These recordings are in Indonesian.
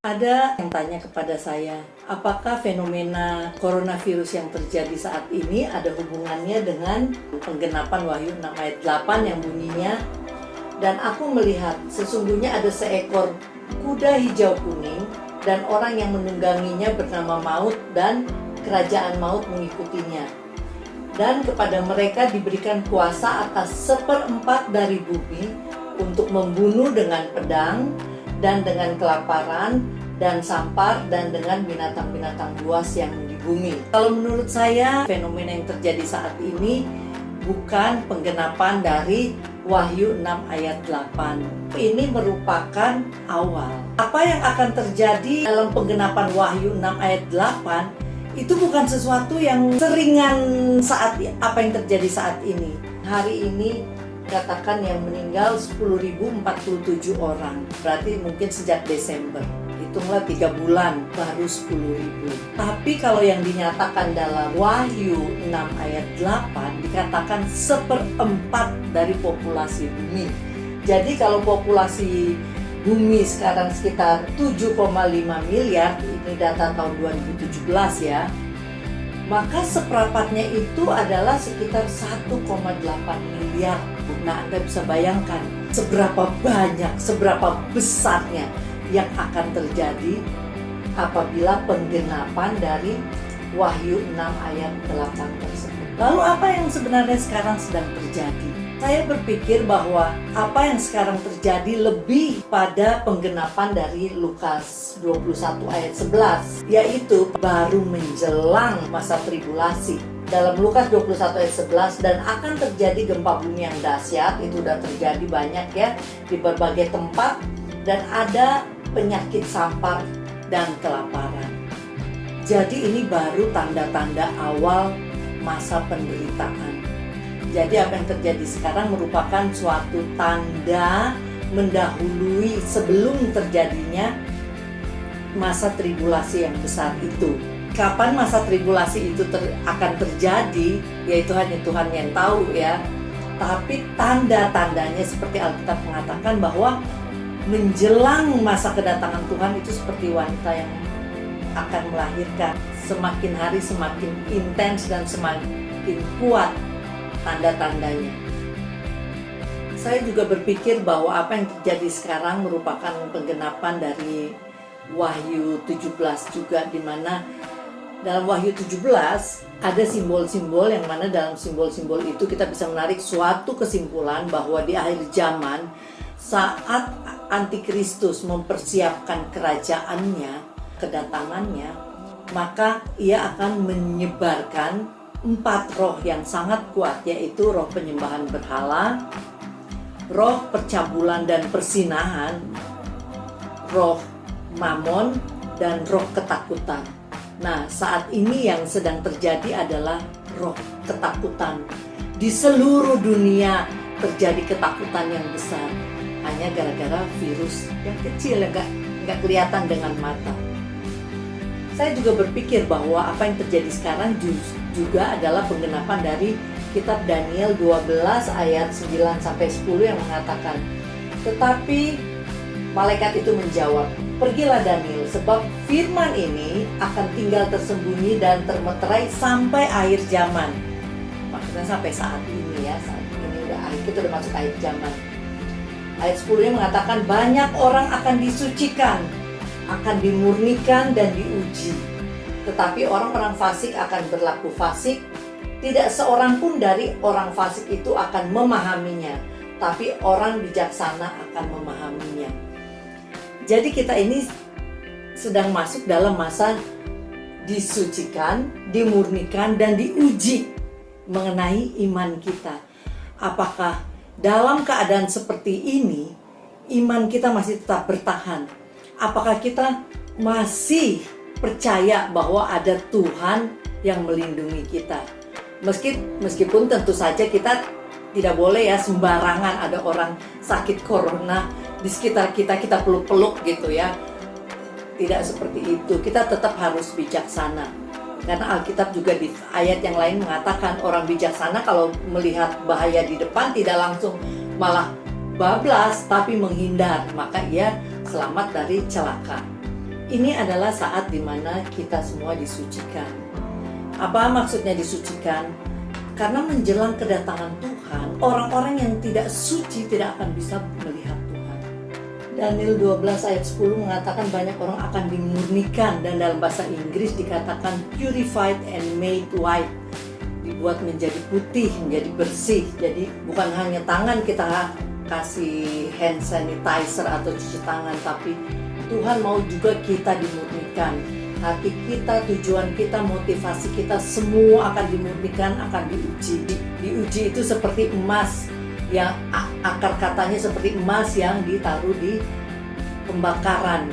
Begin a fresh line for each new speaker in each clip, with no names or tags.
Ada yang tanya kepada saya, apakah fenomena coronavirus yang terjadi saat ini ada hubungannya dengan penggenapan Wahyu 6 ayat 8 yang bunyinya, dan aku melihat sesungguhnya ada seekor kuda hijau kuning dan orang yang menungganginya bernama Maut dan kerajaan maut mengikutinya. Dan kepada mereka diberikan kuasa atas 1/4 dari bumi untuk membunuh dengan pedang dan dengan kelaparan dan sampar dan dengan binatang-binatang buas yang di bumi. Kalau menurut saya fenomena yang terjadi saat ini bukan penggenapan dari Wahyu 6 ayat 8. Ini merupakan awal. Apa yang akan terjadi dalam penggenapan Wahyu 6 ayat 8 itu bukan sesuatu yang seringan saat apa yang terjadi saat ini. Hari ini katakan yang meninggal 10.047 orang. Berarti mungkin sejak Desember. Hitunglah 3 bulan baru 10.000. Tapi kalau yang dinyatakan dalam Wahyu 6 ayat 8 dikatakan 1/4 dari populasi bumi. Jadi kalau populasi bumi sekarang sekitar 7,5 miliar, ini data tahun 2017 ya, maka seperempatnya itu adalah sekitar 1,8 miliar. Nah, Anda bisa bayangkan seberapa banyak, seberapa besarnya yang akan terjadi apabila penggenapan dari Wahyu 6 ayat 8 tersebut. Lalu apa yang sebenarnya sekarang sedang terjadi? Saya berpikir bahwa apa yang sekarang terjadi lebih pada penggenapan dari Lukas 21 ayat 11, yaitu baru menjelang masa tribulasi. Dalam Lukas 21 ayat 11, dan akan terjadi gempa bumi yang dahsyat, itu sudah terjadi banyak ya di berbagai tempat, dan ada penyakit sampar dan kelaparan. Jadi ini baru tanda-tanda awal masa penderitaan. Jadi apa yang terjadi sekarang merupakan suatu tanda mendahului sebelum terjadinya masa tribulasi yang besar itu. Kapan masa tribulasi itu akan terjadi, yaitu hanya Tuhan yang tahu ya. Tapi tanda-tandanya seperti Alkitab mengatakan bahwa menjelang masa kedatangan Tuhan itu seperti wanita yang akan melahirkan. Semakin hari semakin intens dan semakin kuat tanda-tandanya. Saya juga berpikir bahwa apa yang terjadi sekarang merupakan penggenapan dari Wahyu 17 juga, di mana dalam Wahyu 17 ada simbol-simbol yang mana dalam simbol-simbol itu kita bisa menarik suatu kesimpulan bahwa di akhir zaman saat Antikristus mempersiapkan kerajaannya, kedatangannya, maka ia akan menyebarkan 4 roh yang sangat kuat, yaitu roh penyembahan berhala, roh percabulan dan persinahan, roh mamon, dan roh ketakutan. Nah, saat ini yang sedang terjadi adalah roh ketakutan. Di seluruh dunia terjadi ketakutan yang besar, hanya gara-gara virus yang kecil yang nggak kelihatan dengan mata. Saya juga berpikir bahwa apa yang terjadi sekarang juga adalah penggenapan dari kitab Daniel 12 ayat 9-10 yang mengatakan, tetapi malaikat itu menjawab, pergilah Daniel, sebab firman ini akan tinggal tersembunyi dan termeterai sampai akhir zaman. Maksudnya sampai saat ini ya, saat ini kita udah masuk akhir zaman. Ayat 10 mengatakan banyak orang akan disucikan, akan dimurnikan dan diuji. Tetapi orang-orang fasik akan berlaku fasik. Tidak seorang pun dari orang fasik itu akan memahaminya, tapi orang bijaksana akan memahaminya. Jadi kita ini sedang masuk dalam masa disucikan, dimurnikan, dan diuji mengenai iman kita. Apakah dalam keadaan seperti ini iman kita masih tetap bertahan? Apakah kita masih percaya bahwa ada Tuhan yang melindungi kita? Meskipun tentu saja kita tidak boleh ya sembarangan ada orang sakit corona di sekitar kita peluk-peluk gitu ya. Tidak seperti itu. Kita tetap harus bijaksana. Karena Alkitab juga di ayat yang lain mengatakan orang bijaksana kalau melihat bahaya di depan tidak langsung malah bablas tapi menghindar, maka ia selamat dari celaka. Ini adalah saat dimana kita semua disucikan. Apa maksudnya disucikan? Karena menjelang kedatangan Tuhan, orang-orang yang tidak suci tidak akan bisa melihat Tuhan. Daniel 12 ayat 10 mengatakan banyak orang akan dimurnikan, dan dalam bahasa Inggris dikatakan purified and made white. Dibuat menjadi putih, menjadi bersih. Jadi bukan hanya tangan kita kasih hand sanitizer atau cuci tangan, tapi Tuhan mau juga kita dimurnikan. Hati kita, tujuan kita, motivasi kita semua akan dimurnikan, akan diuji. Diuji itu seperti emas, yang akar katanya seperti emas yang ditaruh di pembakaran,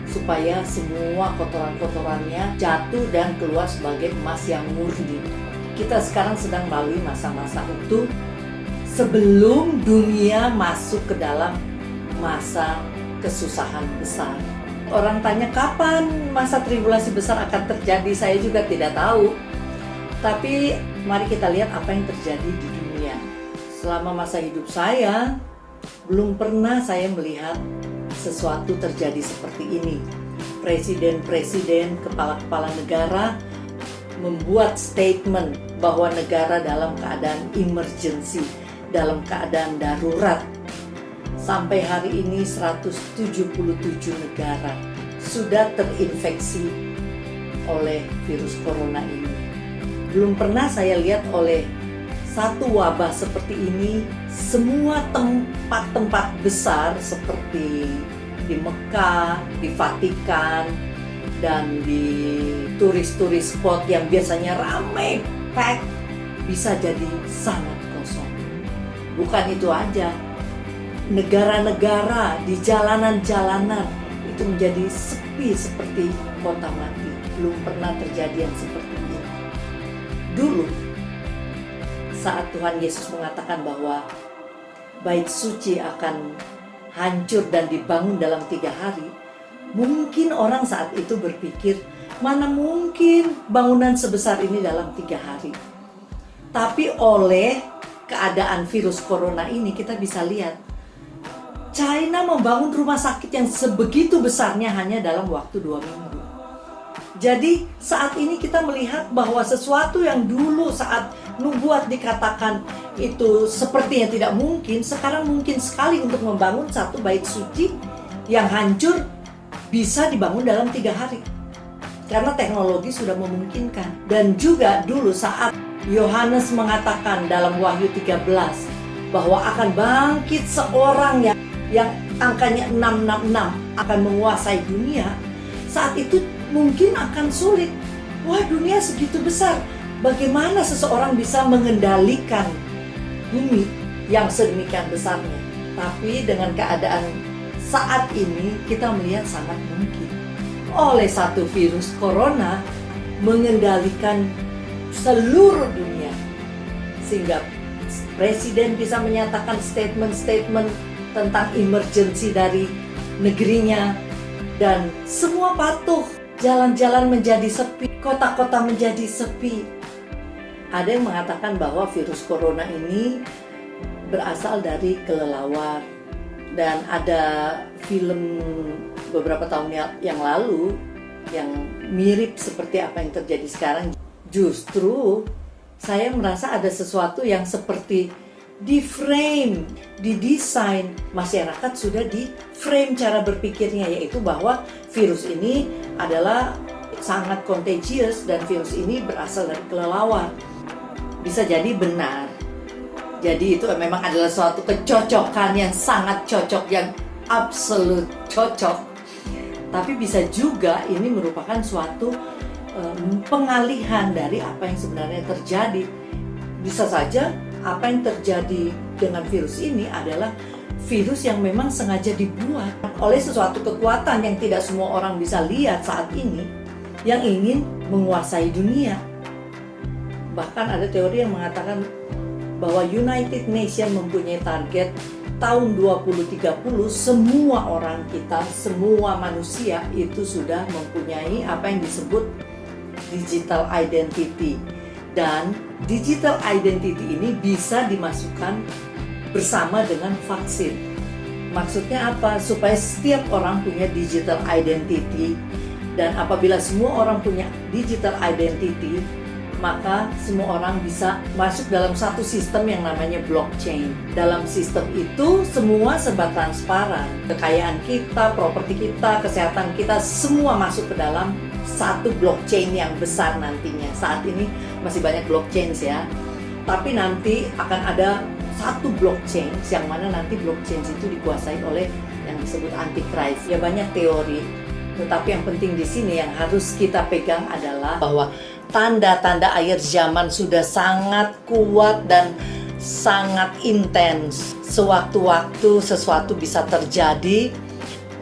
supaya semua kotoran-kotorannya jatuh dan keluar sebagai emas yang murni. Kita sekarang sedang melalui masa-masa itu sebelum dunia masuk ke dalam masa kesusahan besar. Orang tanya kapan masa tribulasi besar akan terjadi, saya juga tidak tahu. Tapi mari kita lihat apa yang terjadi di dunia. Selama masa hidup saya, belum pernah saya melihat sesuatu terjadi seperti ini. Presiden-presiden, kepala-kepala negara membuat statement bahwa negara dalam keadaan emergency, dalam keadaan darurat. Sampai hari ini 177 negara sudah terinfeksi oleh virus corona ini. Belum pernah saya lihat oleh satu wabah seperti ini, semua tempat-tempat besar seperti di Mekah, di Vatikan, dan di turis-turis spot yang biasanya ramai, pack, bisa jadi sangat kosong. Bukan itu aja, negara-negara di jalanan-jalanan itu menjadi sepi seperti kota mati. Belum pernah terjadi yang seperti ini. Dulu, saat Tuhan Yesus mengatakan bahwa bait suci akan hancur dan dibangun dalam 3 hari, mungkin orang saat itu berpikir, mana mungkin bangunan sebesar ini dalam 3 hari. Tapi oleh keadaan virus corona ini kita bisa lihat, China membangun rumah sakit yang sebegitu besarnya hanya dalam waktu 2 minggu. Jadi saat ini kita melihat bahwa sesuatu yang dulu saat nubuat dikatakan itu sepertinya tidak mungkin, sekarang mungkin sekali untuk membangun satu bait suci yang hancur bisa dibangun dalam 3 hari. Karena teknologi sudah memungkinkan. Dan juga dulu saat Yohanes mengatakan dalam Wahyu 13 bahwa akan bangkit seorang yang angkanya 666 akan menguasai dunia, saat itu mungkin akan sulit. Wah, dunia segitu besar, bagaimana seseorang bisa mengendalikan bumi yang sedemikian besarnya? Tapi dengan keadaan saat ini kita melihat sangat mungkin. Oleh satu virus corona mengendalikan seluruh dunia, sehingga presiden bisa menyatakan statement-statement tentang emergency dari negerinya, dan semua patuh. Jalan-jalan menjadi sepi, kota-kota menjadi sepi. Ada yang mengatakan bahwa virus corona ini berasal dari kelelawar, dan ada film beberapa tahun yang lalu yang mirip seperti apa yang terjadi sekarang. Justru saya merasa ada sesuatu yang seperti di frame, didesain, masyarakat sudah di frame cara berpikirnya, yaitu bahwa virus ini adalah sangat contagious dan virus ini berasal dari kelelawar. Bisa jadi benar. Jadi itu memang adalah suatu kecocokan yang sangat cocok, yang absolut cocok. Tapi bisa juga ini merupakan suatu pengalihan dari apa yang sebenarnya terjadi. Bisa saja apa yang terjadi dengan virus ini adalah virus yang memang sengaja dibuat oleh sesuatu kekuatan yang tidak semua orang bisa lihat saat ini, yang ingin menguasai dunia. Bahkan ada teori yang mengatakan bahwa United Nations mempunyai target tahun 2030 semua orang kita, semua manusia itu sudah mempunyai apa yang disebut digital identity. Dan digital identity ini bisa dimasukkan bersama dengan vaksin. Maksudnya apa? Supaya setiap orang punya digital identity, dan apabila semua orang punya digital identity, maka semua orang bisa masuk dalam satu sistem yang namanya blockchain. Dalam sistem itu semua serba transparan. Kekayaan kita, properti kita, kesehatan kita, semua masuk ke dalam satu blockchain yang besar nantinya. Saat ini masih banyak blockchain ya, tapi nanti akan ada satu blockchain yang mana nanti blockchain itu dikuasai oleh yang disebut antichrist. Ya banyak teori, tetapi yang penting di sini yang harus kita pegang adalah bahwa tanda-tanda akhir zaman sudah sangat kuat dan sangat intens. Sewaktu-waktu sesuatu bisa terjadi.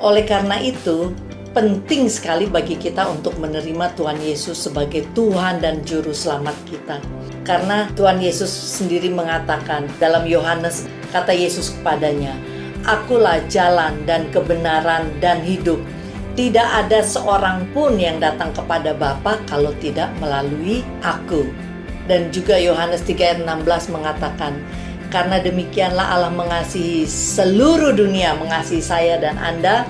Oleh karena itu, penting sekali bagi kita untuk menerima Tuhan Yesus sebagai Tuhan dan Juru Selamat kita. Karena Tuhan Yesus sendiri mengatakan dalam Yohanes, kata Yesus kepadanya, "Akulah jalan dan kebenaran dan hidup. Tidak ada seorang pun yang datang kepada Bapa kalau tidak melalui aku." Dan juga Yohanes 3 ayat 16 mengatakan, "Karena demikianlah Allah mengasihi seluruh dunia, mengasihi saya dan Anda,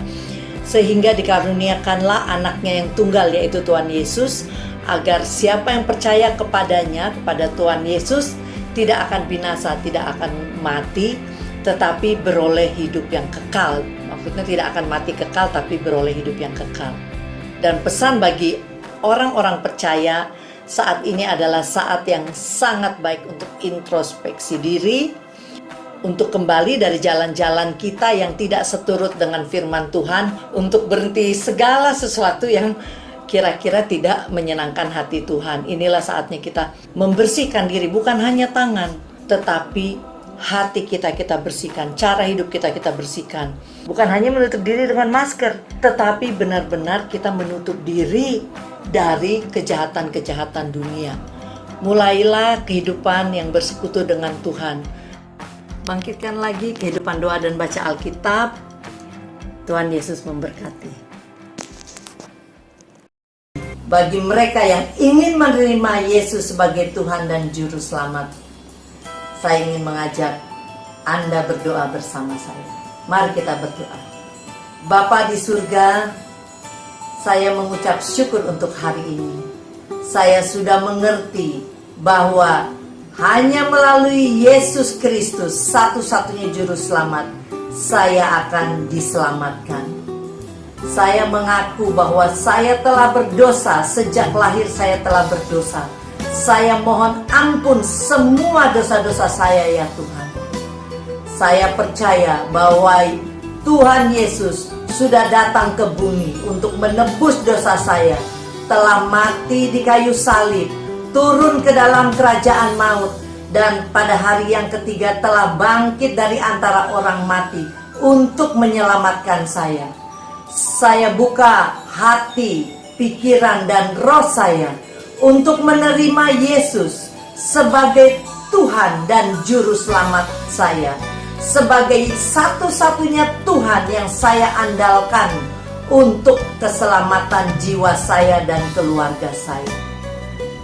sehingga dikaruniakanlah anaknya yang tunggal, yaitu Tuhan Yesus, agar siapa yang percaya kepadanya, kepada Tuhan Yesus, tidak akan binasa, tidak akan mati, tetapi beroleh hidup yang kekal." Maksudnya tidak akan mati kekal, tapi beroleh hidup yang kekal. Dan pesan bagi orang-orang percaya saat ini adalah saat yang sangat baik untuk introspeksi diri, untuk kembali dari jalan-jalan kita yang tidak seturut dengan firman Tuhan, untuk berhenti segala sesuatu yang kira-kira tidak menyenangkan hati Tuhan. Inilah saatnya kita membersihkan diri, bukan hanya tangan, tetapi hati kita bersihkan, cara hidup kita bersihkan. Bukan hanya menutup diri dengan masker, tetapi benar-benar kita menutup diri dari kejahatan-kejahatan dunia. Mulailah kehidupan yang bersekutu dengan Tuhan. Bangkitkan lagi kehidupan doa dan baca Alkitab. Tuhan Yesus memberkati. Bagi mereka yang ingin menerima Yesus sebagai Tuhan dan Juru Selamat, saya ingin mengajak Anda berdoa bersama saya. Mari kita berdoa. Bapa di surga, saya mengucap syukur untuk hari ini. Saya sudah mengerti bahwa hanya melalui Yesus Kristus, satu-satunya Juru Selamat, saya akan diselamatkan. Saya mengaku bahwa saya telah berdosa, sejak lahir saya telah berdosa. Saya mohon ampun semua dosa-dosa saya ya Tuhan. Saya percaya bahwa Tuhan Yesus sudah datang ke bumi untuk menebus dosa saya. Telah mati di kayu salib, turun ke dalam kerajaan maut, dan pada hari yang ketiga telah bangkit dari antara orang mati untuk menyelamatkan saya. Saya buka hati, pikiran, dan roh saya untuk menerima Yesus sebagai Tuhan dan Juru Selamat saya, sebagai satu-satunya Tuhan yang saya andalkan untuk keselamatan jiwa saya dan keluarga saya.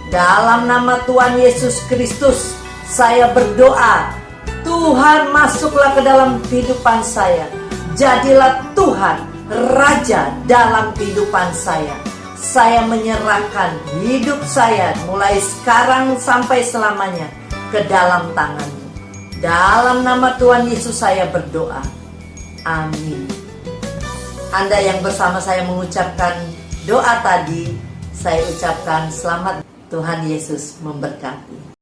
Dalam nama Tuhan Yesus Kristus, saya berdoa, Tuhan masuklah ke dalam kehidupan saya. Jadilah Tuhan, Raja dalam kehidupan saya. Saya menyerahkan hidup saya mulai sekarang sampai selamanya ke dalam tangan-Mu. Dalam nama Tuhan Yesus saya berdoa. Amin. Anda yang bersama saya mengucapkan doa tadi, saya ucapkan selamat. Tuhan Yesus memberkati.